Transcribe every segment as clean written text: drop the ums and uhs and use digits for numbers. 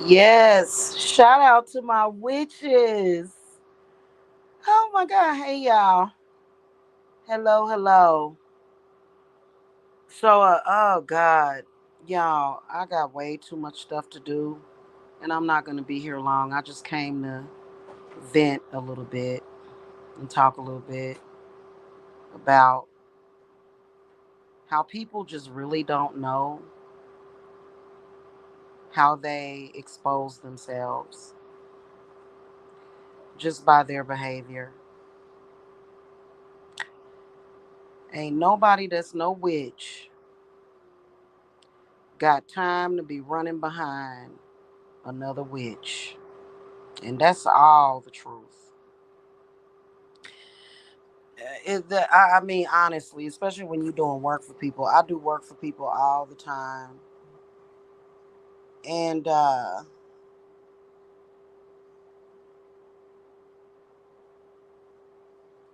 Yes, shout out to my witches. Oh my God. Hey, y'all. Hello, hello. Oh God. Y'all, I got way too much stuff to do, and I'm not going to be here long. I just came to vent a little bit and talk a little bit about how people just really don't know how they expose themselves just by their behavior. Ain't nobody that's no witch got time to be running behind another witch. And that's all the truth. I mean, honestly, especially when you're doing work for people, I do work for people all the time. And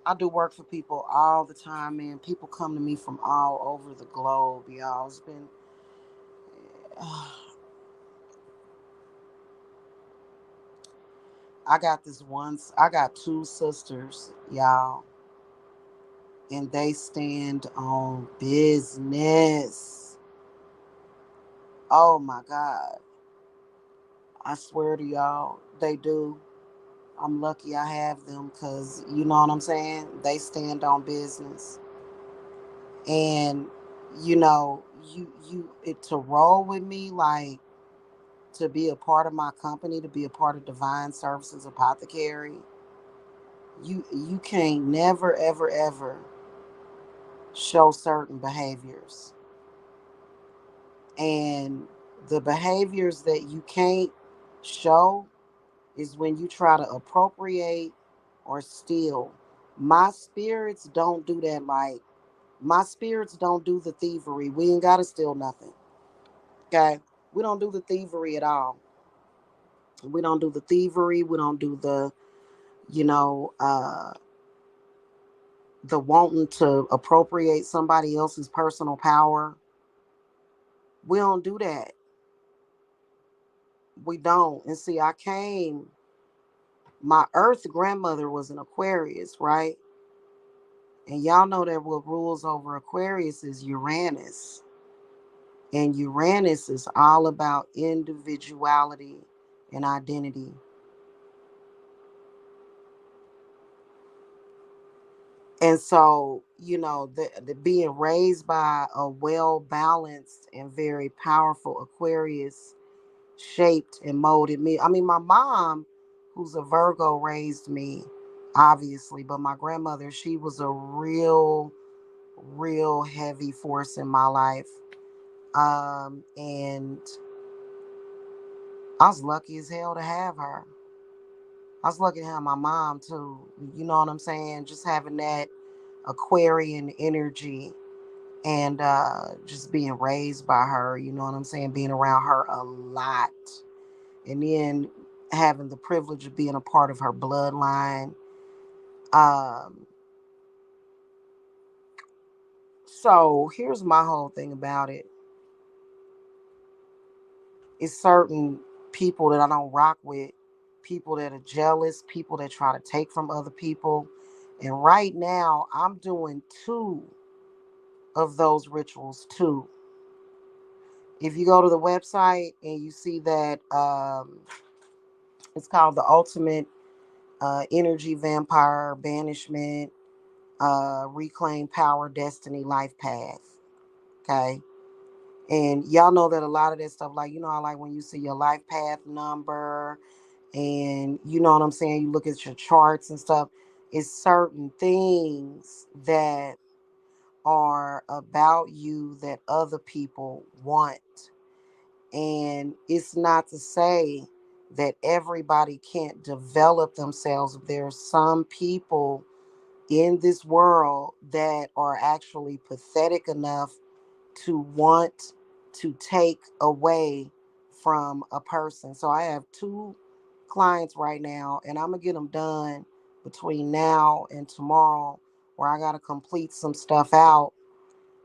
I do work for people all the time, man. People come to me from all over the globe, y'all. It's been. I got two sisters, y'all, and they stand on business. Oh my God. I swear to y'all, they do. I'm lucky I have them because you know what I'm saying? They stand on business. And to roll with me, like to be a part of my company, to be a part of Divine Services Apothecary, you can't never ever ever show certain behaviors. And the behaviors that you can't show is when you try to appropriate or steal. My spirits don't do that. Like, my spirits don't do the thievery. We ain't got to steal nothing. Okay? We don't do the thievery at all. We don't do the thievery. We don't do you know, uh, the wanting to appropriate somebody else's personal power. We don't do that. We don't. And see, my earth grandmother was an Aquarius, right? And y'all know that what rules over Aquarius is Uranus. And Uranus is all about individuality and identity. And so, the being raised by a well balanced and very powerful Aquarius shaped and molded me. I mean, my mom, who's a Virgo, raised me, obviously, but my grandmother, she was a real heavy force in my life. And I was lucky as hell to have her. I was lucky to have my mom too. You know what I'm saying? Just having that Aquarian energy and just being raised by her, you know what I'm saying? Being around her a lot. And then having the privilege of being a part of her bloodline. Um, so here's my whole thing about it. It's certain people that I don't rock with, people that are jealous, people that try to take from other people. And right now, I'm doing two of those rituals too. If you go to the website and you see that it's called the Ultimate Energy Vampire Banishment Reclaim Power Destiny Life Path. Okay. And y'all know that a lot of that stuff, like, I like when you see your life path number and you know what I'm saying, you look at your charts and stuff, it's certain things that are about you that other people want. And it's not to say that everybody can't develop themselves. There's some people in this world that are actually pathetic enough to want to take away from a person. So I have two clients right now, and I'm going to get them done between now and tomorrow, where I got to complete some stuff out.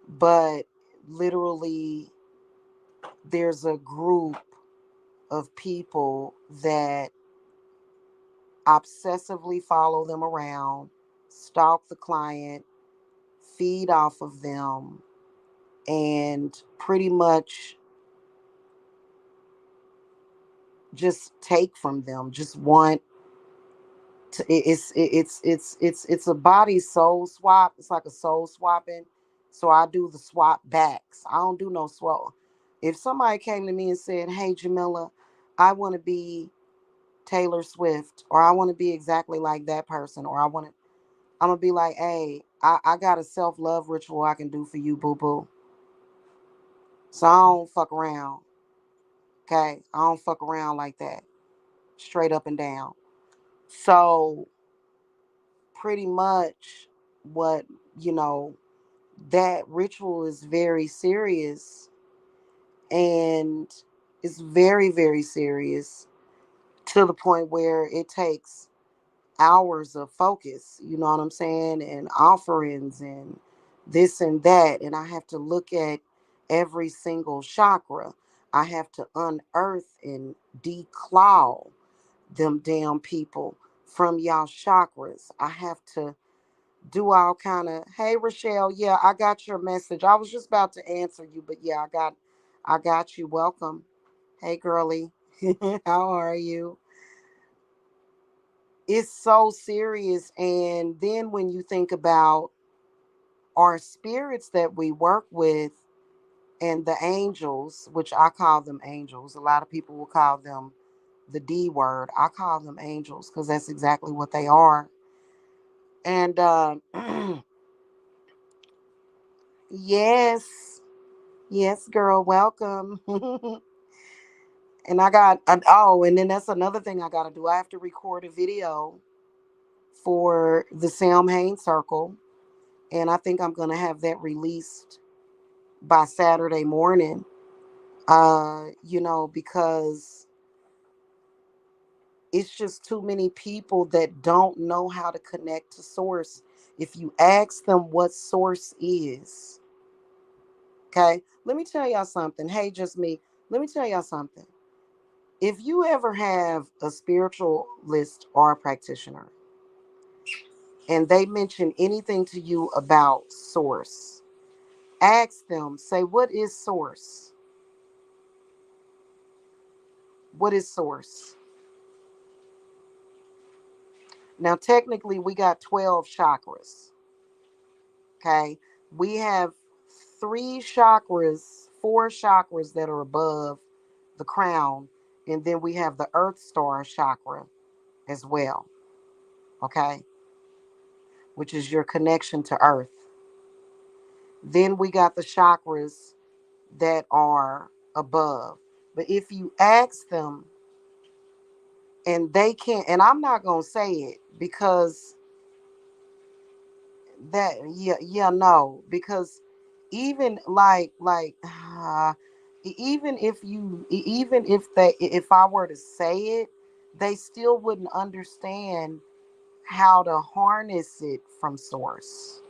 But literally, there's a group of people that obsessively follow them around, stalk the client, feed off of them, and pretty much just take from them. Just want to, it's a body soul swap. It's like a soul swapping. So I do the swap backs. I don't do no swap. If somebody came to me and said, "Hey Jamila, I want to be Taylor Swift," or "I want to be exactly like that person," or I'm gonna be like, "Hey, I got a self love ritual I can do for you, boo boo." So I don't fuck around. Okay, I don't fuck around like that. Straight up and down. So pretty much what, you know, that ritual is very serious, and it's very, very serious to the point where it takes hours of focus, you know what I'm saying, and offerings and this and that. And I have to look at every single chakra. I have to unearth and declaw them damn people from y'all chakras. I have to do all kind of, hey Rochelle, yeah, I got your message. I was just about to answer you, but yeah, I got you. Welcome. Hey girly. How are you? It's so serious. And then when you think about our spirits that we work with and the angels, which I call them angels, a lot of people will call them the D word. I call them angels because that's exactly what they are. And yes, yes, girl, welcome. And oh, and then that's another thing I got to do. I have to record a video for the Sam Hain Circle, and I think I'm gonna have that released by Saturday morning. Because it's just too many people that don't know how to connect to source. If you ask them what source is, okay, let me tell y'all something. Hey, just me. Let me tell y'all something. If you ever have a spiritualist or a practitioner and they mention anything to you about source, ask them, say, what is source? What is source? Now, technically, we got 12 chakras. Okay. We have four chakras that are above the crown. And then we have the earth star chakra as well. Okay. Which is your connection to earth. Then we got the chakras that are above. But if you ask them and they can't, and I'm not going to say it because that, yeah, no, because even even if I were to say it, they still wouldn't understand how to harness it from source.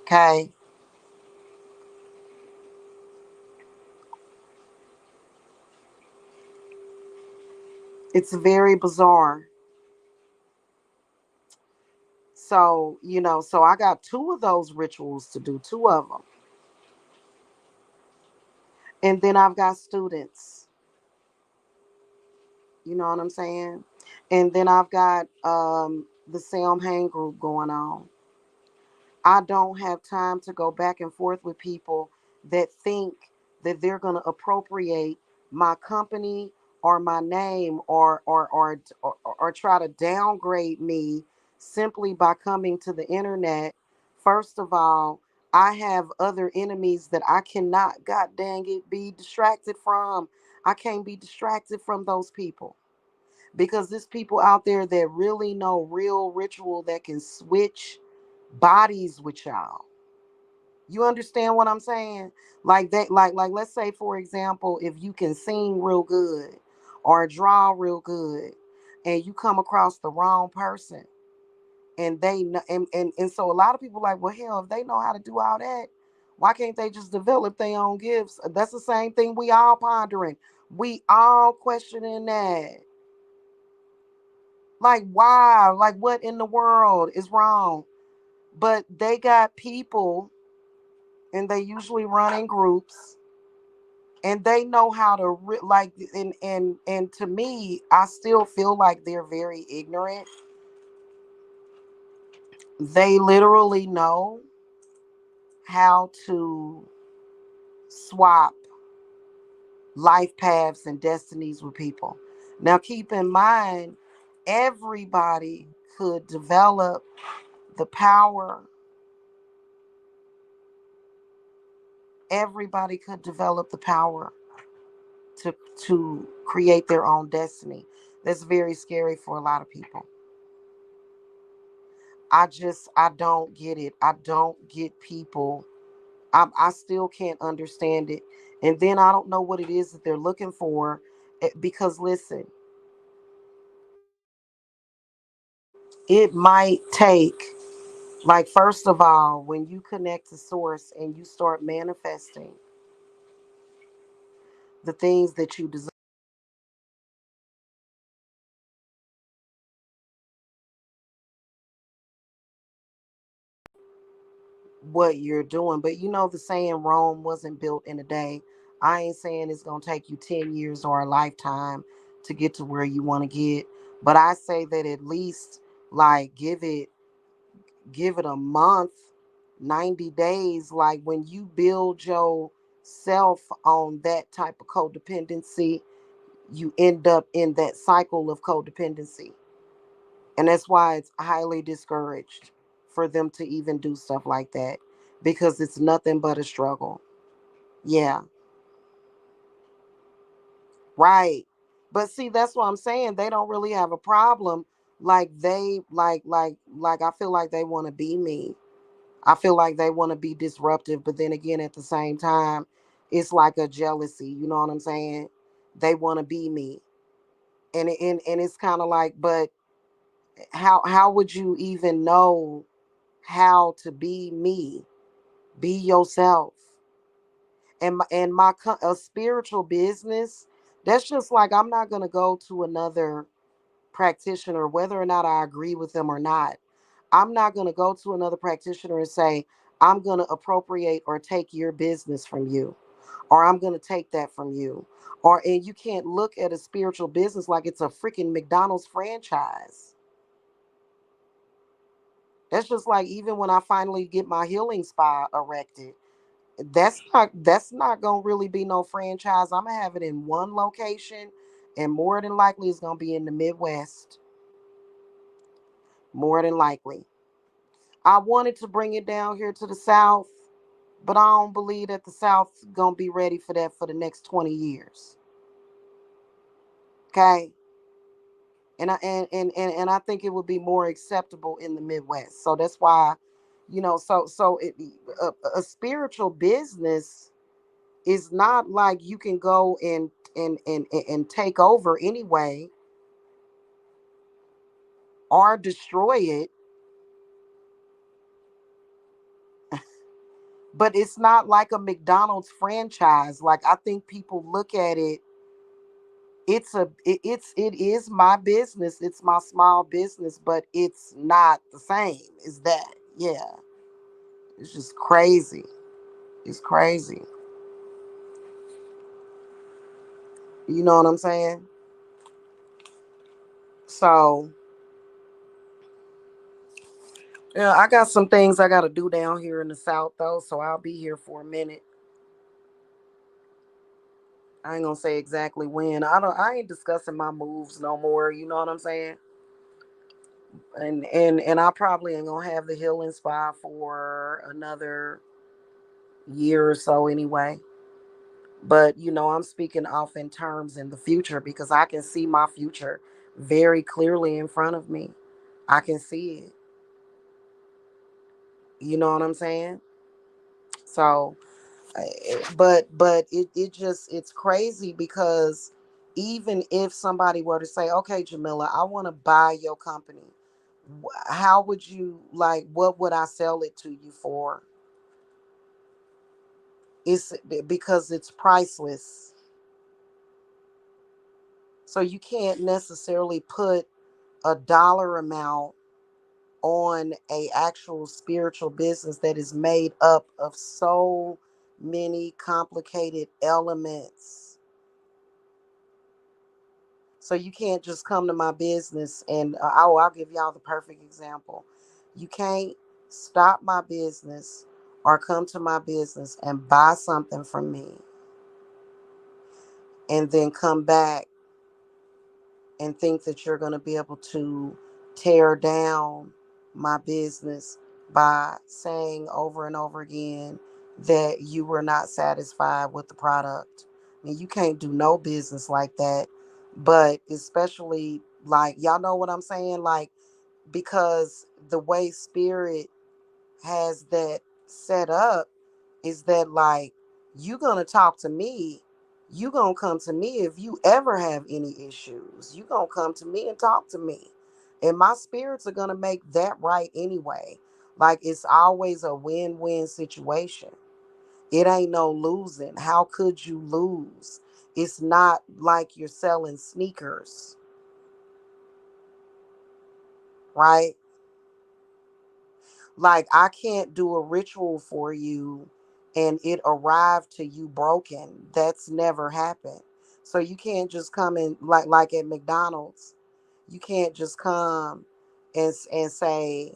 Okay. It's very bizarre. So, so I got two of those rituals to do, two of them. And then I've got students, you know what I'm saying? And then I've got the Sam Hang group going on. I don't have time to go back and forth with people that think that they're going to appropriate my company or my name or try to downgrade me simply by coming to the internet. First of all, I have other enemies that I cannot, god dang it, be distracted from. I can't be distracted from those people because there's people out there that really know real ritual that can switch bodies with y'all. You understand what I'm saying? Like that, like let's say for example, if you can sing real good or draw real good and you come across the wrong person and they know and so a lot of people like, well hell, if they know how to do all that, Why can't they just develop their own gifts? That's the same thing we all pondering. We all questioning that. Like, why? Like, what in the world is wrong? But they got people, and they usually run in groups, and they know how to like, and to me, I still feel like they're very ignorant. They literally know how to swap life paths and destinies with people. Now, keep in mind, everybody could develop the power, everybody could develop the power to, to create their own destiny. That's very scary for a lot of people. I don't get it. I don't get people. I still can't understand it. And then I don't know what it is that they're looking for. Because listen, it might take, like, first of all, when you connect to source and you start manifesting the things that you desire, what you're doing. But you know the saying, Rome wasn't built in a day. I ain't saying it's gonna take you 10 years or a lifetime to get to where you want to get. But I say that at least, like, give it a month, 90 days. Like, when you build yourself on that type of codependency, you end up in that cycle of codependency. And that's why it's highly discouraged for them to even do stuff like that, because it's nothing but a struggle. Yeah, right. But see, that's what I'm saying. They don't really have a problem. Like, they like I feel like they want to be me. I feel like they want to be disruptive, but then again, at the same time, it's like a jealousy. You know what I'm saying? They want to be me, and it's kind of like, but how would you even know how to be me? Be yourself. And a spiritual business, that's just like, I'm not gonna go to another practitioner, whether or not I agree with them or not. I'm not gonna go to another practitioner and say, I'm gonna appropriate or take your business from you, or I'm gonna take that from you. Or, and you can't look at a spiritual business like it's a freaking McDonald's franchise. That's just like, even when I finally get my healing spa erected, that's not gonna really be no franchise. I'm gonna have it in one location, and more than likely it's gonna be in the Midwest. More than likely. I wanted to bring it down here to the South, but I don't believe that the South gonna be ready for that for the next 20 years. Okay. And I think it would be more acceptable in the Midwest. So that's why, a spiritual business is not like you can go and take over anyway or destroy it. But it's not like a McDonald's franchise. Like, I think people look at it, it is my business, it's my small business, but it's not the same as that. Yeah, it's just crazy. It's crazy. You know what I'm saying? So, yeah, I got some things I got to do down here in the South, though, so I'll be here for a minute. I ain't gonna say exactly when. I ain't discussing my moves no more, you know what I'm saying? And I probably ain't gonna have the healing spa for another year or so anyway. But I'm speaking off in terms in the future, because I can see my future very clearly in front of me. I can see it. You know what I'm saying? So, but it just, it's crazy, because even if somebody were to say, okay, Jamila, I want to buy your company, how would you, like, what would I sell it to you for? It's because it's priceless. So you can't necessarily put a dollar amount on a actual spiritual business that is made up of so many complicated elements. So you can't just come to my business and I'll give y'all the perfect example. You can't stop my business or come to my business and buy something from me and then come back and think that you're going to be able to tear down my business by saying over and over again that you were not satisfied with the product. I mean, you can't do no business like that. But especially, like, y'all know what I'm saying? Like, because the way spirit has that set up is that, like, you gonna talk to me, you gonna come to me if you ever have any issues, you gonna come to me and talk to me, and my spirits are gonna make that right anyway. Like, it's always a win-win situation. It ain't no losing. How could you lose? It's not like you're selling sneakers, right? Like, I can't do a ritual for you and it arrived to you broken. That's never happened. So you can't just come in like at McDonald's. You can't just come and say,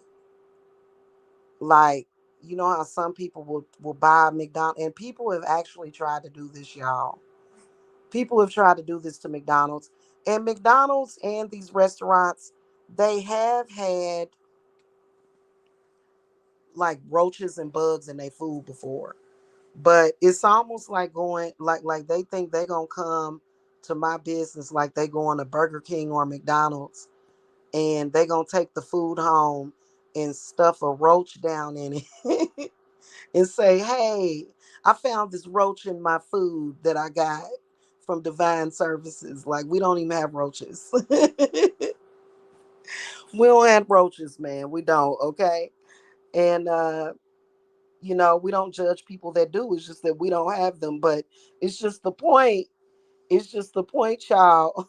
like, you know how some people will buy McDonald's, and people have actually tried to do this, y'all. People have tried to do this to McDonald's. And McDonald's and these restaurants, they have had like roaches and bugs in their food before. But it's almost like going like they think they gonna come to my business like they going to Burger King or McDonald's and they gonna take the food home and stuff a roach down in it and say, hey, I found this roach in my food that I got from Divine Services. Like, we don't even have roaches. We don't have roaches, man. We don't, okay? And we don't judge people that do. It's just that we don't have them. But it's just the point. It's just the point, child.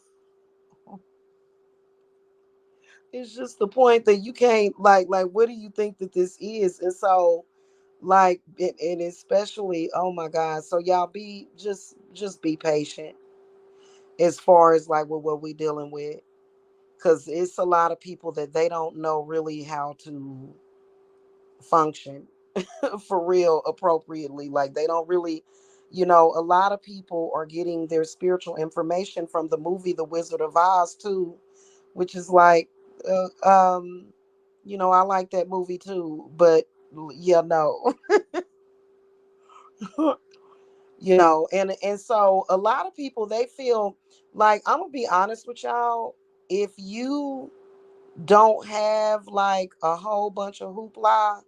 It's just the point that you can't like. What do you think that this is? And so, like, and especially, oh my God. So y'all be just be patient as far as like with what we dealing with, because it's a lot of people that they don't know really how to function for real appropriately. Like, they don't really, a lot of people are getting their spiritual information from the movie The Wizard of Oz too, which is like, uh, um I like that movie too, but yeah, no. And so a lot of people, they feel like, I'm gonna be honest with y'all, if you don't have like a whole bunch of hoopla.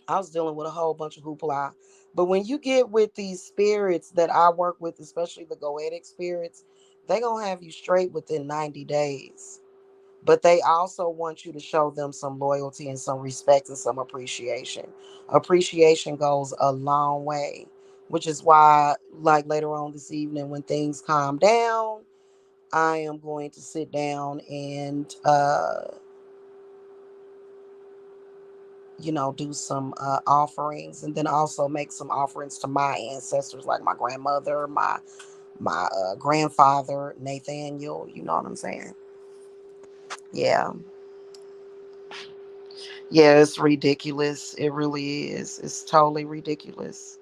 I was dealing with a whole bunch of hoopla. But when you get with these spirits that I work with, especially the goetic spirits, they gonna have you straight within 90 days. But they also want you to show them some loyalty and some respect and some appreciation. Appreciation goes a long way, which is why, like, later on this evening when things calm down, I am going to sit down and do some offerings, and then also make some offerings to my ancestors, like my grandmother, my grandfather, Nathaniel. You know what I'm saying? Yeah. Yeah, it's ridiculous. It really is. It's totally ridiculous.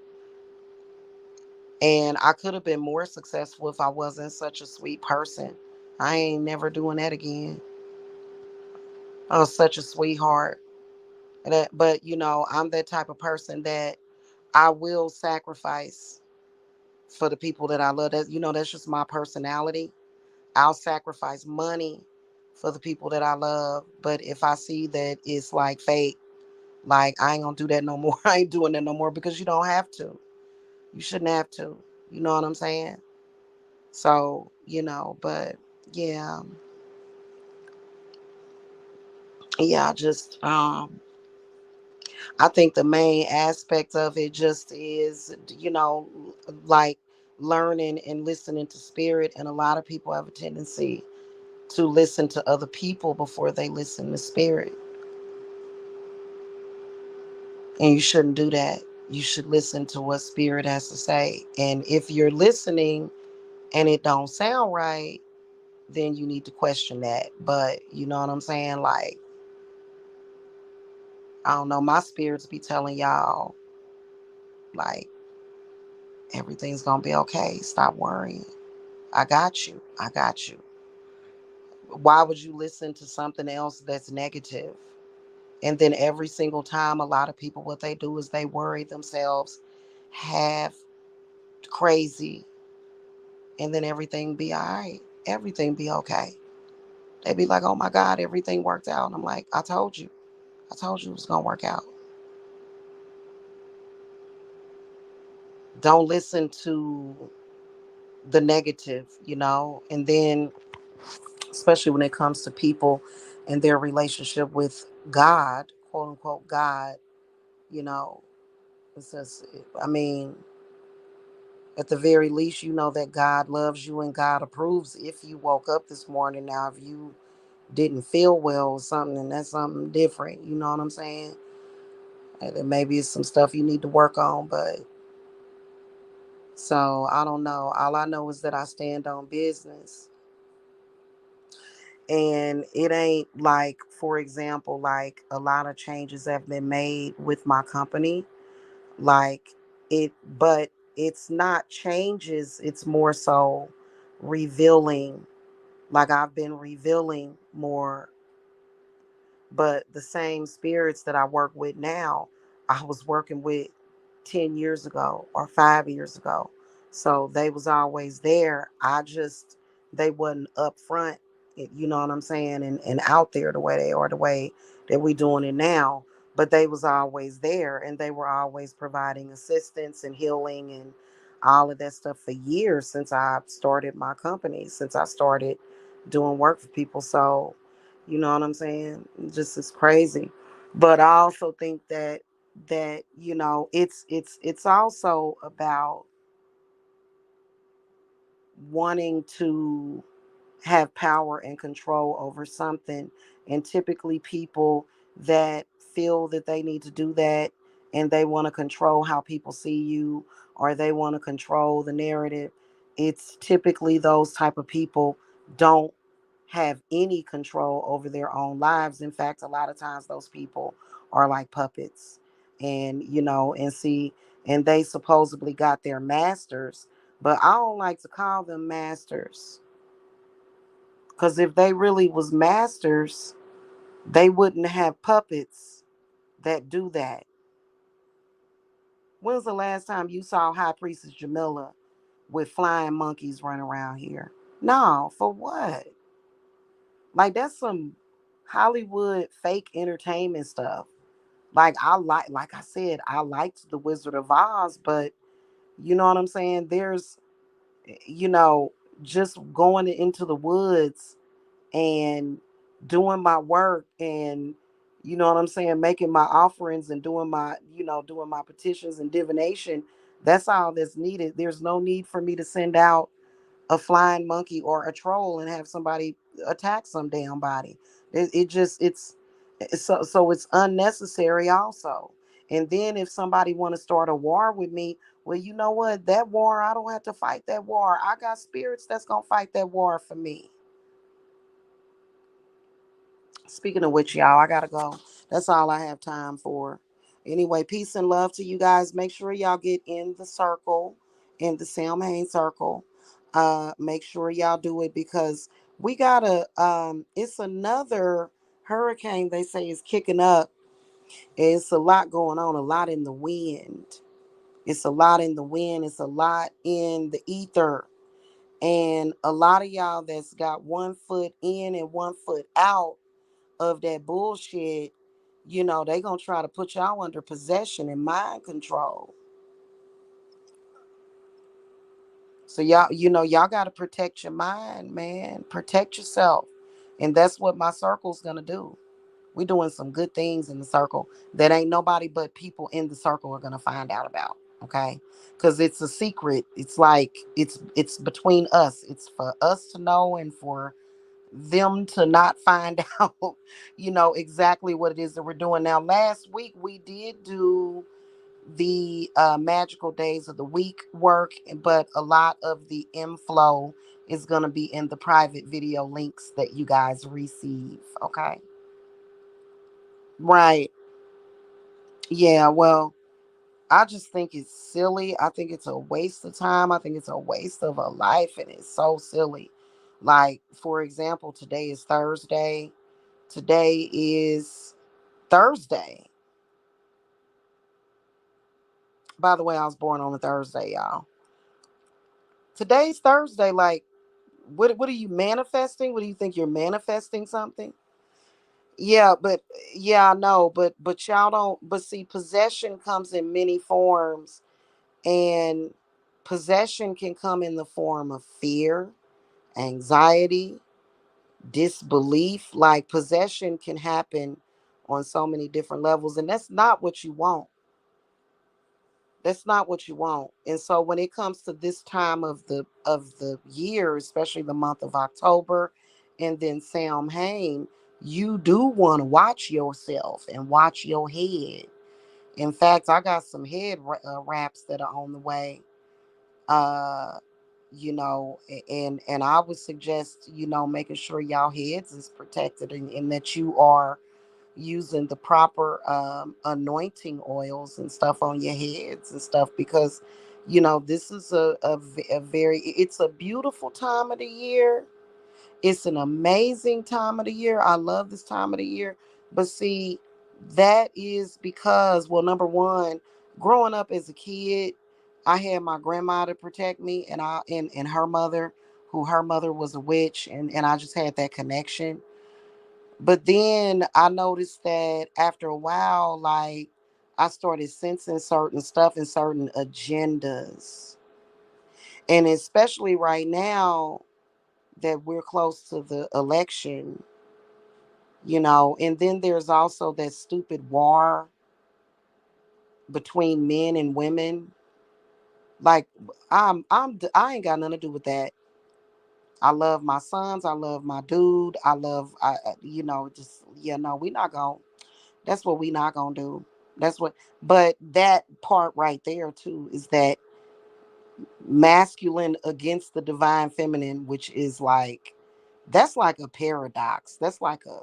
And I could have been more successful if I wasn't such a sweet person. I ain't never doing that again. I was such a sweetheart. But I'm that type of person that I will sacrifice for the people that I love. That's just my personality. I'll sacrifice money for the people that I love. But if I see that it's like fake, like, I ain't gonna do that no more. I ain't doing that no more, because you don't have to. You shouldn't have to. You know what I'm saying? So, but yeah. Yeah, I just I think the main aspect of it just is, like learning and listening to spirit. And a lot of people have a tendency to listen to other people before they listen to spirit. And you shouldn't do that. You should listen to what spirit has to say. And if you're listening and it don't sound right, then you need to question that. But you know what I'm saying? Like, I don't know, my spirits be telling y'all, like, everything's gonna be okay. Stop worrying. I got you. I got you. Why would you listen to something else that's negative? And then every single time, a lot of people, what they do is they worry themselves half crazy, and then everything be all right. Everything be okay. They be like, oh my God, everything worked out. And I'm like, I told you. I told you it was going to work out. Don't listen to the negative. And then, especially when it comes to people and their relationship with God, quote unquote, God, you know, it says, I mean, at the very least, you know that God loves you and God approves if you woke up this morning. Now, if you didn't feel well or something, and that's something different, you know what I'm saying? And then maybe it's some stuff you need to work on, but so I don't know. All I know is that I stand on business. And it ain't like, for example, like a lot of changes have been made with my company. Like but it's not changes, it's more so revealing. Like I've been revealing more, but the same spirits that I work with now, I was working with 10 years ago or 5 years ago. So they was always there. They wasn't up front, you know what I'm saying, and out there the way they are, the way that we doing it now. But they was always there, and they were always providing assistance and healing and all of that stuff for years since I started my company, since I started doing work for people. So you know what I'm saying? Just is crazy. But I also think that it's also about wanting to have power and control over something. And typically people that feel that they need to do that and they want to control how people see you, or they want to control the narrative, it's typically those type of people don't have any control over their own lives. In fact, a lot of times those people are like puppets. And and they supposedly got their masters, but I don't like to call them masters, because if they really was masters, they wouldn't have puppets that do that. When's the last time you saw High Priestess Jamila with flying monkeys running around here? No, for what? Like that's some Hollywood fake entertainment stuff. Like I said, I liked The Wizard of Oz, but you know what I'm saying? There's, you know, just going into the woods and doing my work, and you know what I'm saying, making my offerings and doing my petitions and divination. That's all that's needed. There's no need for me to send out a flying monkey or a troll and have somebody attack some damn body. So it's unnecessary also. And then if somebody want to start a war with me, well, you know what, that war, I don't have to fight that war. I got spirits that's gonna fight that war for me. Speaking of which, y'all, I gotta go. That's all I have time for. Anyway, peace and love to you guys. Make sure y'all get in the circle, in the Sam Hain circle. Make sure y'all do it, because we gotta. It's another hurricane they say is kicking up. It's a lot going on. A lot in the wind. It's a lot in the wind. It's a lot in the ether. And a lot of y'all that's got one foot in and one foot out of that bullshit, they gonna try to put y'all under possession and mind control. So y'all gotta protect your mind, man. Protect yourself. And that's what my circle's gonna do. We doing some good things in the circle that ain't nobody but people in the circle are gonna find out about. Okay, because it's a secret. It's like it's between us. It's for us to know and for them to not find out, exactly what it is that we're doing. Now, last week we did do the magical days of the week work, but a lot of the inflow is going to be in the private video links that you guys receive. Okay. Right. Yeah. Well, I just think it's silly. I think it's a waste of time. I think it's a waste of a life, and it's so silly. Like, for example, today is Thursday. Today is Thursday. By the way, I was born on a Thursday, y'all. Today's Thursday. Like, what are you manifesting? What do you think you're manifesting something? Yeah, but yeah, I know, but y'all don't. But see, possession comes in many forms, and possession can come in the form of fear, anxiety, disbelief. Like, possession can happen on so many different levels, and that's not what you want. That's not what you want. And so when it comes to this time of the year, especially the month of October, and then Samhain, you do want to watch yourself and watch your head. In fact, I got some wraps that are on the way. Uh, and I would suggest, making sure y'all heads is protected, and that you are using the proper anointing oils and stuff on your heads and stuff, because this is a very, it's a beautiful time of the year. It's an amazing time of the year. I love this time of the year. But see, that is because, well, number one, growing up as a kid, I had my grandma to protect me, and her mother, who her mother was a witch, and I just had that connection. But then I noticed that after a while, like, I started sensing certain stuff and certain agendas. And especially right now that we're close to the election, and then there's also that stupid war between men and women. Like, I ain't got nothing to do with that. I love my sons. I love my dude. Just, no, we not going. That's what we not gonna do. That's what. But that part right there too is that masculine against the divine feminine, which is like, that's like a paradox. That's like a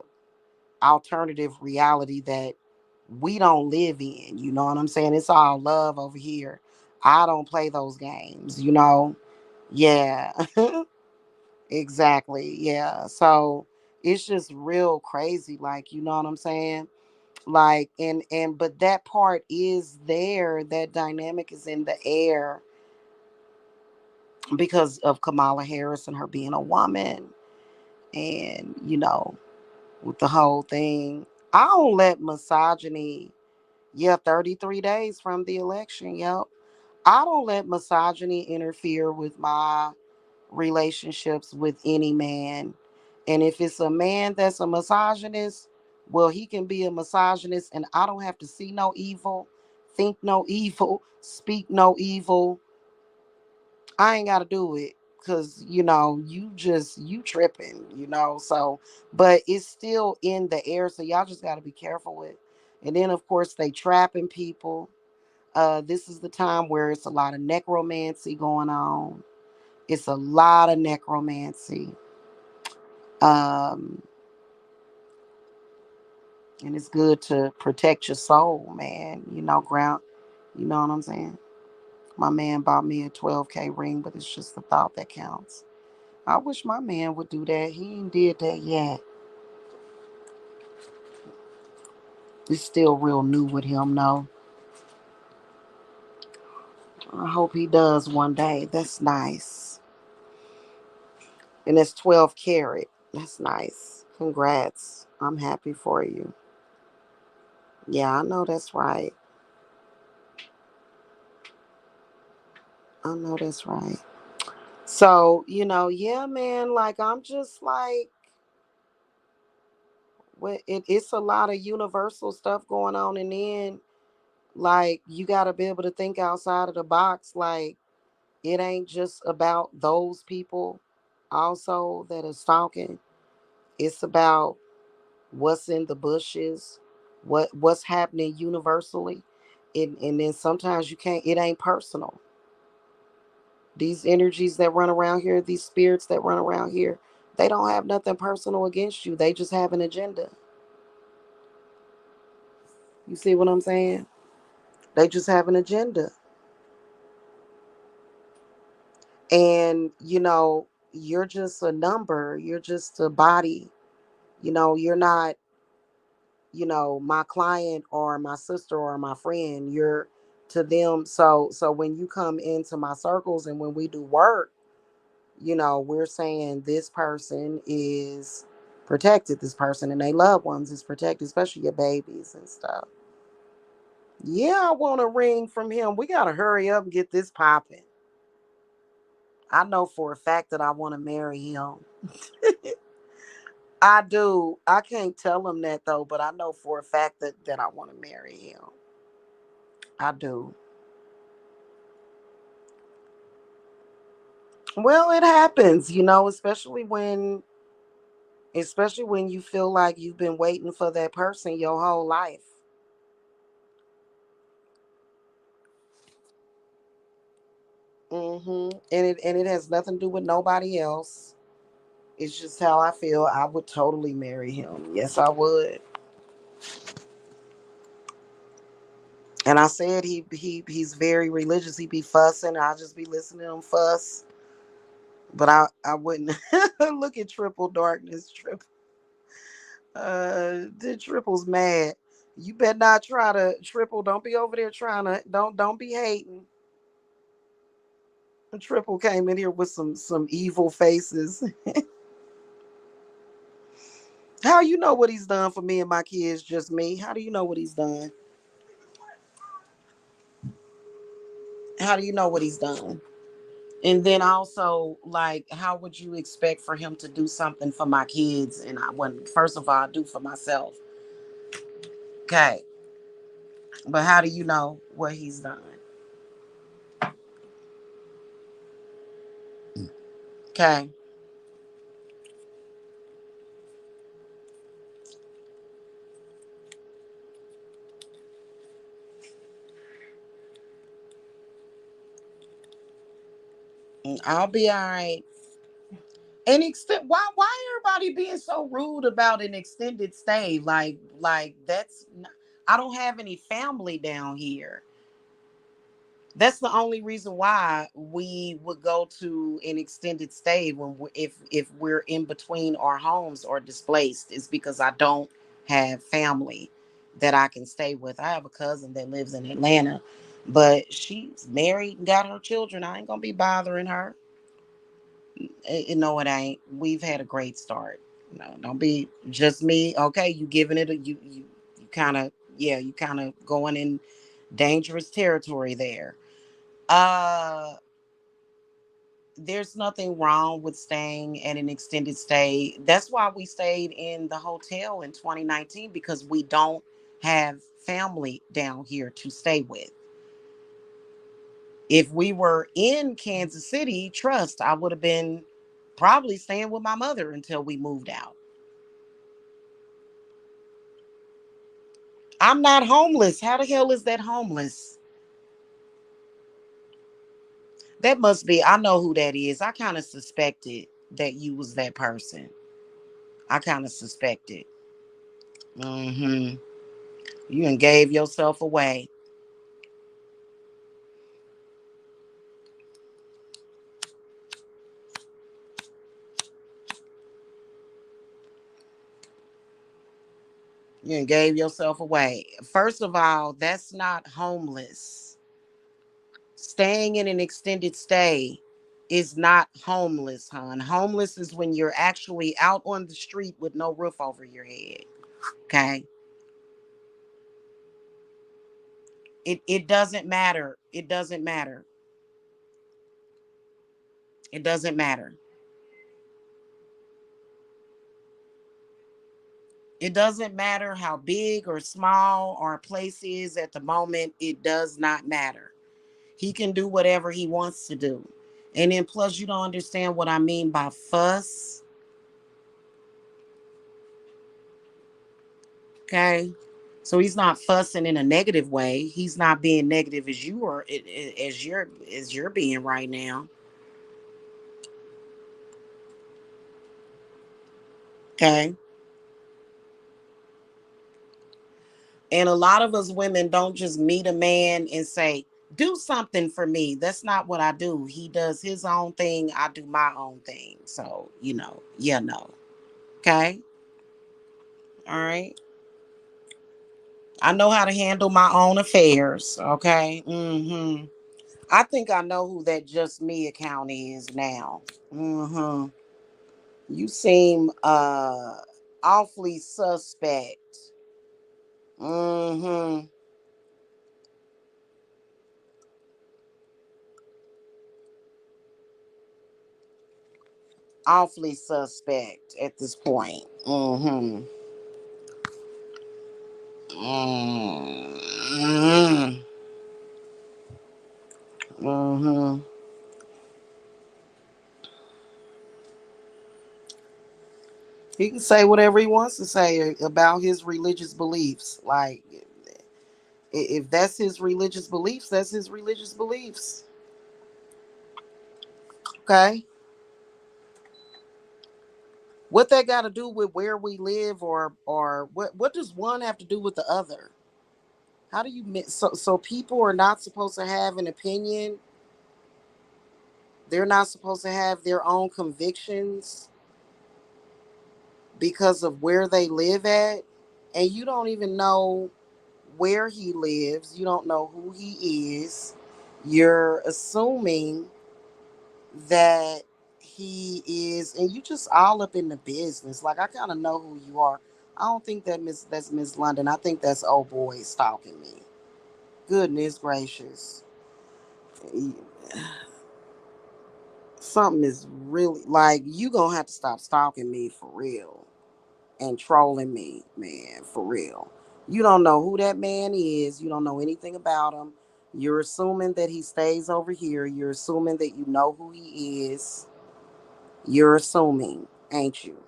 alternative reality that we don't live in. You know what I'm saying? It's all love over here. I don't play those games. Yeah. Exactly. Yeah. So it's just real crazy. Like, you know what I'm saying? Like, and but that part is there, that dynamic is in the air because of Kamala Harris and her being a woman, and with the whole thing, I don't let misogyny. Yeah, 33 days from the election. Yep. I don't let misogyny interfere with my relationships with any man. And if it's a man that's a misogynist, well, he can be a misogynist, and I don't have to see no evil, think no evil, speak no evil. I ain't got to do it, because you tripping, so, but it's still in the air, so y'all just got to be careful with. And then of course they trapping people. This is the time where it's a lot of necromancy going on. It's a lot of necromancy. Um, and it's good to protect your soul, man. Ground. You know what I'm saying? My man bought me a 12K ring, but it's just the thought that counts. I wish my man would do that. He ain't did that yet. It's still real new with him, though. I hope he does one day. That's nice. And it's 12 carat. That's nice. Congrats. I'm happy for you. Yeah, I know that's right. I know that's right. So, yeah, man, like, I'm just like, It's a lot of universal stuff going on, and then like you got to be able to think outside of the box. Like it ain't just about those people also that are stalking. It's about what's in the bushes, what's happening universally. And then sometimes you can't, it ain't personal. These energies that run around here, these spirits that run around here, they don't have nothing personal against you. They just have an agenda. You see what I'm saying? They just have an agenda. And you're just a number, you're just a body. You're not, my client or my sister or my friend. You're to them. So when you come into my circles and when we do work, we're saying this person is protected, this person and they loved ones is protected, especially your babies and stuff. Yeah, I want a ring from him. We gotta hurry up and get this popping. I know for a fact that I want to marry him. I do. I can't tell him that though, but I know for a fact that I want to marry him. I do. Well, it happens, especially when you feel like you've been waiting for that person your whole life. And it has nothing to do with nobody else. It's just how I feel. I would totally marry him. Yes, I would. And I said he's very religious. He be fussing. I just be listening to him fuss. But I wouldn't look at triple darkness. The triple's mad. You better not try to triple. Don't be over there trying to. Don't be hating. Triple came in here with some evil faces. How you know what he's done for me and my kids? Just me. How do you know what he's done? How do you know what he's done? And then also, like, how would you expect for him to do something for my kids? And when first of all, I do for myself. Okay, but how do you know what he's done? Okay, I'll be all right. And extend why everybody being so rude about an extended stay? Like I don't have any family down here. That's the only reason why we would go to an extended stay if we're in between our homes or displaced is because I don't have family that I can stay with. I have a cousin that lives in Atlanta, but she's married and got her children. I ain't gonna be bothering her. No, it ain't. We've had a great start. No, don't be just me. Okay, you giving it a you kind of, yeah, you kind of going in dangerous territory there. Uh, there's nothing wrong with staying at an extended stay. That's why we stayed in the hotel in 2019 because we don't have family down here to stay with. If we were in Kansas City, trust, I would have been probably staying with my mother until we moved out. I'm not homeless. How the hell is that homeless? That must be, I know who that is. I kind of suspected that you was that person. I kind of suspected. Mm-hmm. You done gave yourself away. You done gave yourself away. First of all, that's not homeless. Staying in an extended stay is not homeless, hon. Homeless is when you're actually out on the street with no roof over your head. Okay. It doesn't matter. It doesn't matter. It doesn't matter. It doesn't matter how big or small our place is at the moment. It does not matter. He can do whatever he wants to do. And then plus you don't understand what I mean by fuss. Okay. So he's not fussing in a negative way. He's not being negative as you are as you're being right now. Okay. And a lot of us women don't just meet a man and say, do something for me. That's not what I do. He does his own thing. I do my own thing. So, no. Okay. All right. I know how to handle my own affairs. Okay. I think I know who that just me account is now. You seem awfully suspect. Mm-hmm. Awfully suspect at this point. Mm-hmm. Mm-hmm. Mm-hmm. He can say whatever he wants to say about his religious beliefs. Like, if that's his religious beliefs, that's his religious beliefs. Okay. What that got to do with where we live, or what does one have to do with the other? How do you so people are not supposed to have an opinion? They're not supposed to have their own convictions because of where they live at, and you don't even know where he lives. You don't know who he is. You're assuming that he is, and you just all up in the business. Like, I kind of know who you are. I don't think that's Miss London. I think that's old boy stalking me. Goodness gracious. Something is really, like, you gonna have to stop stalking me for real and trolling me, man, for real. You don't know who that man is. You don't know anything about him. You're assuming that he stays over here. You're assuming that you know who he is. You're assuming, ain't you?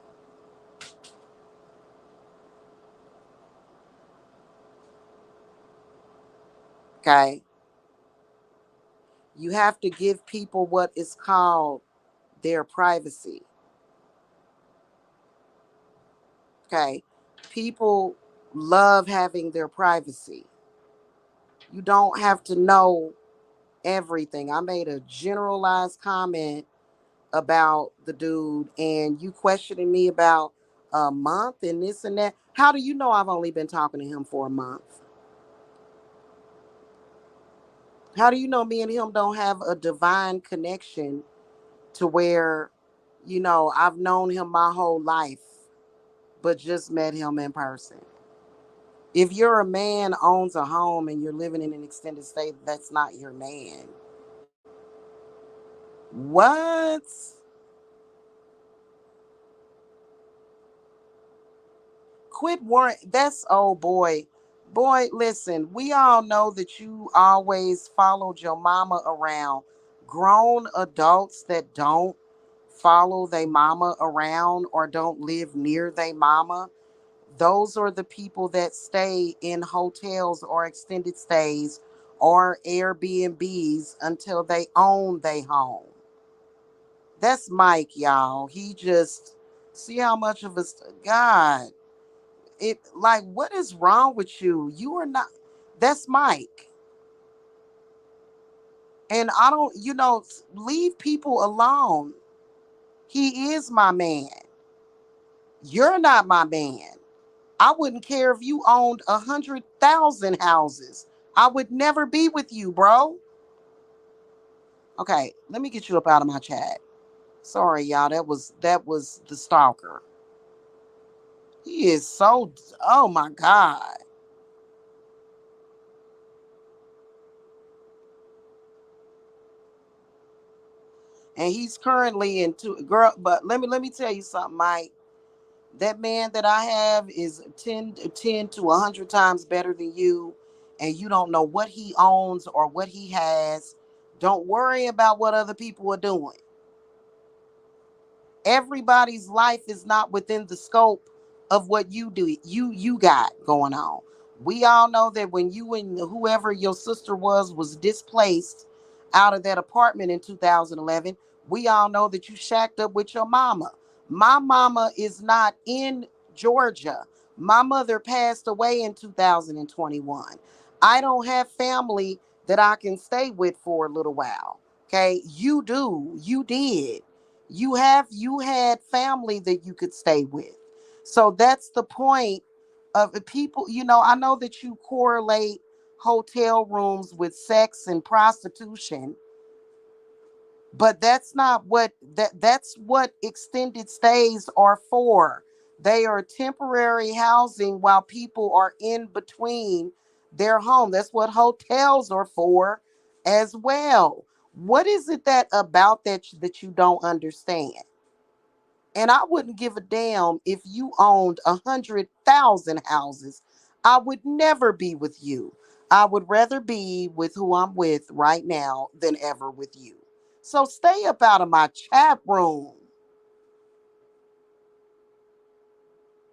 Okay. You have to give people what is called their privacy. Okay. People love having their privacy. You don't have to know everything. I made a generalized comment about the dude, and you questioning me about a month and this and that. How do you know I've only been talking to him for a month? How do you know me and him don't have a divine connection to where, I've known him my whole life, but just met him in person? If you're a man owns a home and you're living in an extended state, that's not your man. What? Quit worrying. That's old boy. Boy, listen, we all know that you always followed your mama around. Grown adults that don't follow their mama around or don't live near their mama, those are the people that stay in hotels or extended stays or Airbnbs until they own their home. That's Mike, y'all. He just, see how much of a God. It, like, what is wrong with you? You are not, that's Mike. And I don't, leave people alone. He is my man. You're not my man. I wouldn't care if you owned 100,000 houses. I would never be with you, bro. Okay, let me get you up out of my chat. Sorry, y'all. That was the stalker. He is so, oh my God. And he's currently in two girl, but let me tell you something, Mike. That man that I have is 10 to 100 times better than you, and you don't know what he owns or what he has. Don't worry about what other people are doing. Everybody's life is not within the scope of what you do. You got going on. We all know that when you and whoever your sister was displaced out of that apartment in 2011, we all know that you shacked up with your mama. My mama is not in Georgia. My mother passed away in 2021. I don't have family that I can stay with for a little while. Okay, you do. You did. You had family that you could stay with. So that's the point of the people. I know that you correlate hotel rooms with sex and prostitution, but that's what extended stays are for. They are temporary housing while people are in between their home. That's what hotels are for as well. What is it that about that you don't understand? And I wouldn't give a damn if you owned 100,000 houses. I would never be with you. I would rather be with who I'm with right now than ever with you. So stay up out of my chat room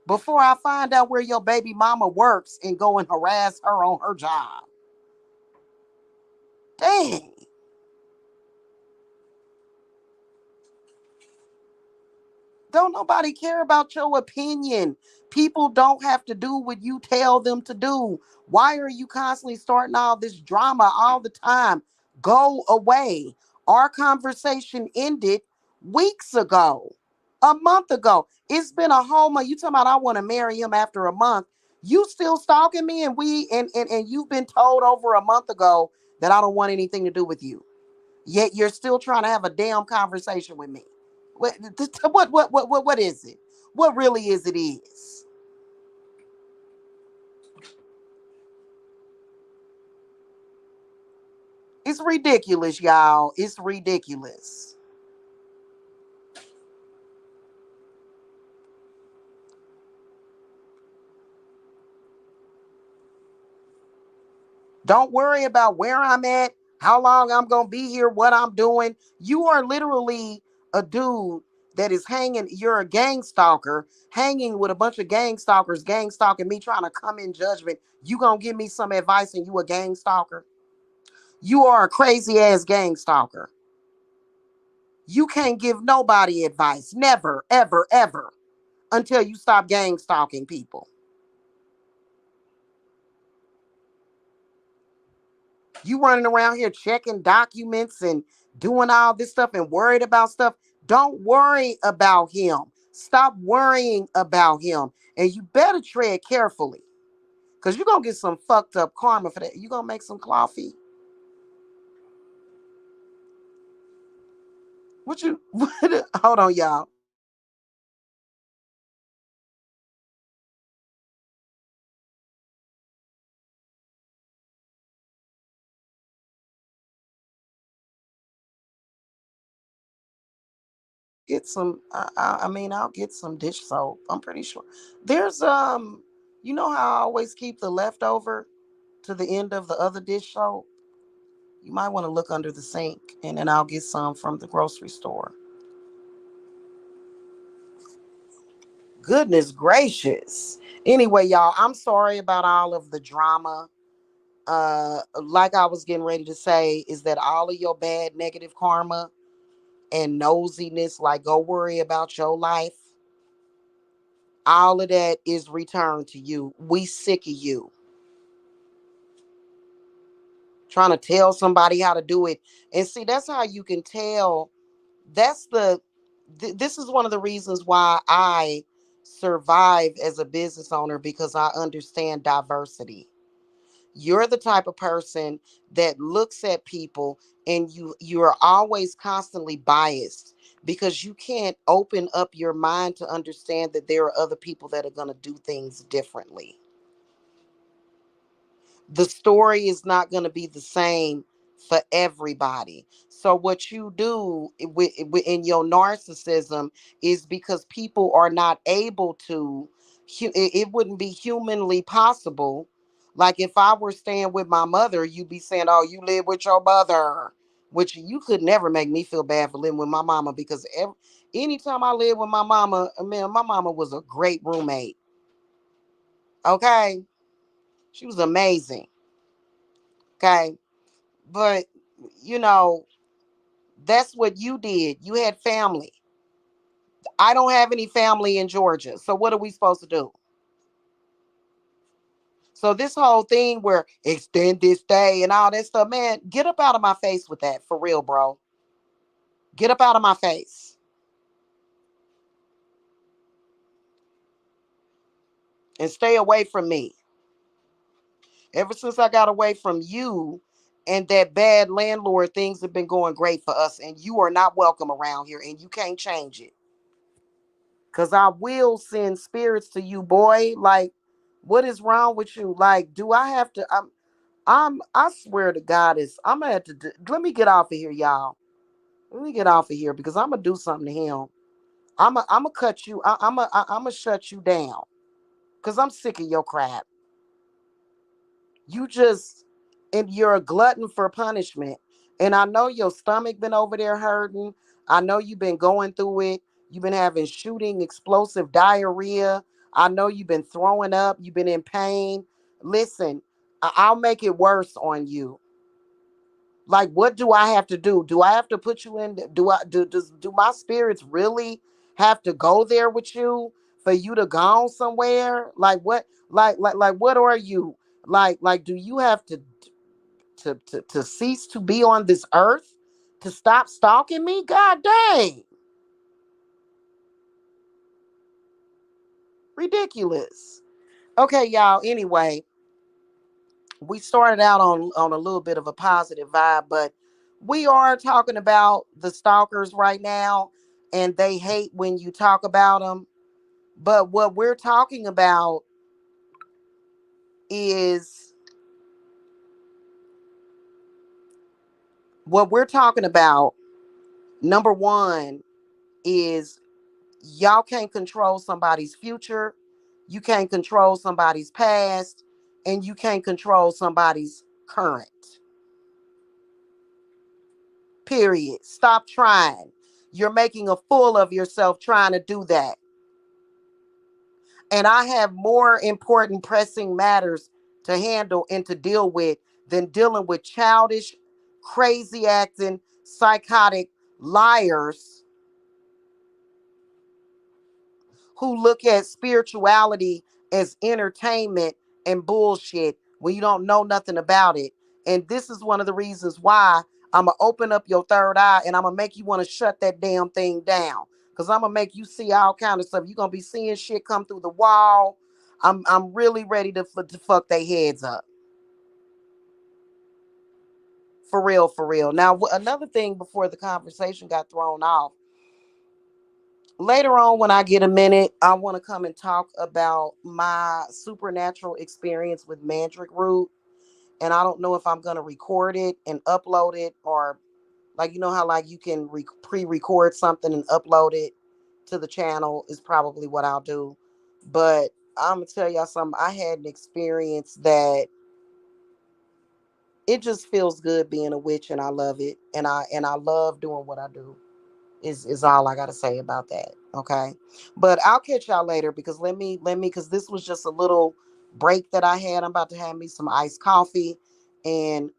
before I find out where your baby mama works and go and harass her on her job. Dang. Don't nobody care about your opinion. People don't have to do what you tell them to do. Why are you constantly starting all this drama all the time? Go away. Our conversation ended weeks ago, a month ago. It's been a whole month. You talking about I want to marry him after a month. You still stalking me, and you've been told over a month ago that I don't want anything to do with you. Yet you're still trying to have a damn conversation with me. What is it? What really is it is? It's ridiculous, y'all. It's ridiculous. Don't worry about where I'm at, how long I'm going to be here, what I'm doing. You are literally a dude that is hanging. You're a gang stalker, hanging with a bunch of gang stalkers, gang stalking me, trying to come in judgment. You going to give me some advice and you a gang stalker? You are a crazy ass gang stalker. You can't give nobody advice. Never, ever, ever. Until you stop gang stalking people. You running around here checking documents and doing all this stuff and worried about stuff. Don't worry about him. Stop worrying about him. And you better tread carefully. Because you're going to get some fucked up karma for that. You going to make some coffee? What you, hold on, y'all. Get some, I mean, I'll get some dish soap. I'm pretty sure. There's, you know how I always keep the leftover to the end of the other dish soap? You might want to look under the sink and then I'll get some from the grocery store. Goodness gracious. Anyway, y'all, I'm sorry about all of the drama. Like I was getting ready to say, is that all of your bad negative karma and nosiness, like go worry about your life, all of that is returned to you. We sick of you trying to tell somebody how to do it. And see, that's how you can tell. That's this is one of the reasons why I survive as a business owner, because I understand diversity. You're the type of person that looks at people and you are always constantly biased because you can't open up your mind to understand that there are other people that are going to do things differently. The story is not going to be the same for everybody. So what you do in your narcissism is because people are not able to, it wouldn't be humanly possible. Like if I were staying with my mother, you'd be saying, oh, you live with your mother, which you could never make me feel bad for living with my mama, because anytime I lived with my mama, man, my mama was a great roommate. Okay. She was amazing. Okay. But, you know, that's what you did. You had family. I don't have any family in Georgia. So what are we supposed to do? So this whole thing where extend this day and all that stuff, man, get up out of my face with that, for real, bro. Get up out of my face and stay away from me. Ever since I got away from you and that bad landlord, things have been going great for us, and you are not welcome around here, and you can't change it. Cause I will send spirits to you, boy. Like, what is wrong with you? Like, do I have to? I swear to God, I'm gonna have to. Let me get off of here, y'all. Let me get off of here because I'm gonna do something to him. I'm gonna cut you. I'm gonna shut you down because I'm sick of your crap. You just, and you're a glutton for punishment. And I know your stomach been over there hurting. I know you've been going through it. You've been having shooting explosive diarrhea. I know you've been throwing up. You've been in pain. Listen, I'll make it worse on you. Like, what do I have to do? Do I have to put you in? Do my spirits really have to go there with you for you to go somewhere? Like what? Like what are you? Like do you have to cease to be on this earth to stop stalking me? God dang, ridiculous. Okay, y'all. Anyway, we started out on a little bit of a positive vibe, but we are talking about the stalkers right now, and they hate when you talk about them. But is what we're talking about. Number one is y'all can't control somebody's future, you can't control somebody's past, and you can't control somebody's current. Period. Stop trying. You're making a fool of yourself trying to do that. And I have more important pressing matters to handle and to deal with than dealing with childish, crazy acting, psychotic liars who look at spirituality as entertainment and bullshit when you don't know nothing about it. And this is one of the reasons why I'm going to open up your third eye and I'm going to make you want to shut that damn thing down. Because I'm going to make you see all kind of stuff. You're going to be seeing shit come through the wall. I'm really ready to fuck their heads up. For real, for real. Now, another thing before the conversation got thrown off, later on when I get a minute, I want to come and talk about my supernatural experience with mandrake root. And I don't know if I'm going to record it and upload it, or like, you know how like you can pre-record something and upload it to the channel is probably what I'll do. But I'm going to tell y'all something. I had an experience that it just feels good being a witch, and I love it. And I love doing what I do. Is all I gotta say about that. Okay. But I'll catch y'all later because let me because this was just a little break that I had. I'm about to have me some iced coffee and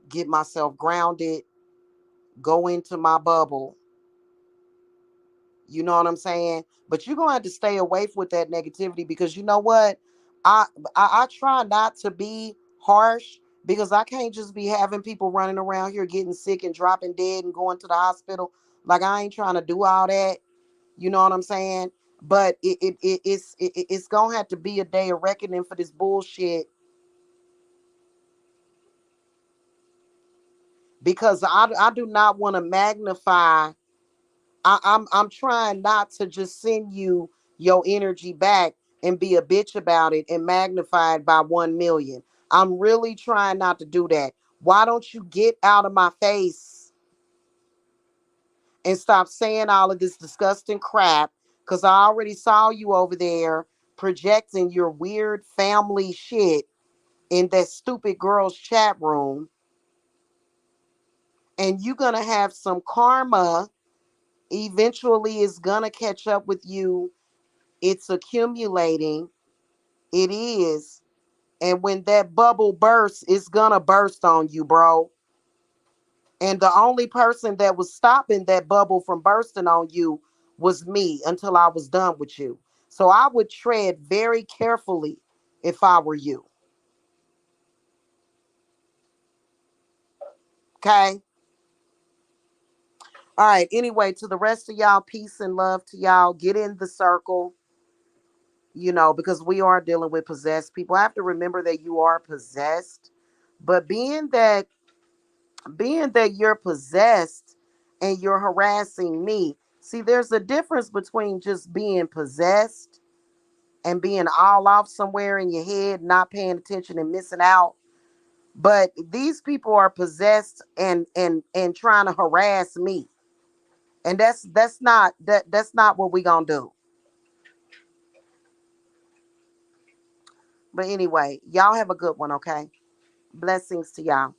get myself grounded, go into my bubble. You know what I'm saying? But you're gonna have to stay away with that negativity because you know what? I, I try not to be harsh because I can't just be having people running around here getting sick and dropping dead and going to the hospital. Like I ain't trying to do all that. You know what I'm saying? But it's gonna have to be a day of reckoning for this bullshit because I do not want to magnify. I'm trying not to just send you your energy back and be a bitch about it and magnify it by 1 million. I'm really trying not to do that. Why don't you get out of my face and stop saying all of this disgusting crap? Because I already saw you over there projecting your weird family shit in that stupid girl's chat room. And you're going to have some karma. Eventually, it's going to catch up with you. It's accumulating. It is. And when that bubble bursts, it's going to burst on you, bro. And the only person that was stopping that bubble from bursting on you was me until I was done with you. So I would tread very carefully if I were you. Okay? All right. Anyway, to the rest of y'all, peace and love to y'all. Get in the circle, because we are dealing with possessed people. I have to remember that you are possessed. But being that you're possessed and you're harassing me, see, there's a difference between just being possessed and being all off somewhere in your head, not paying attention and missing out. But these people are possessed and trying to harass me. And that's not what we gonna do. But anyway, y'all have a good one, okay? Blessings to y'all.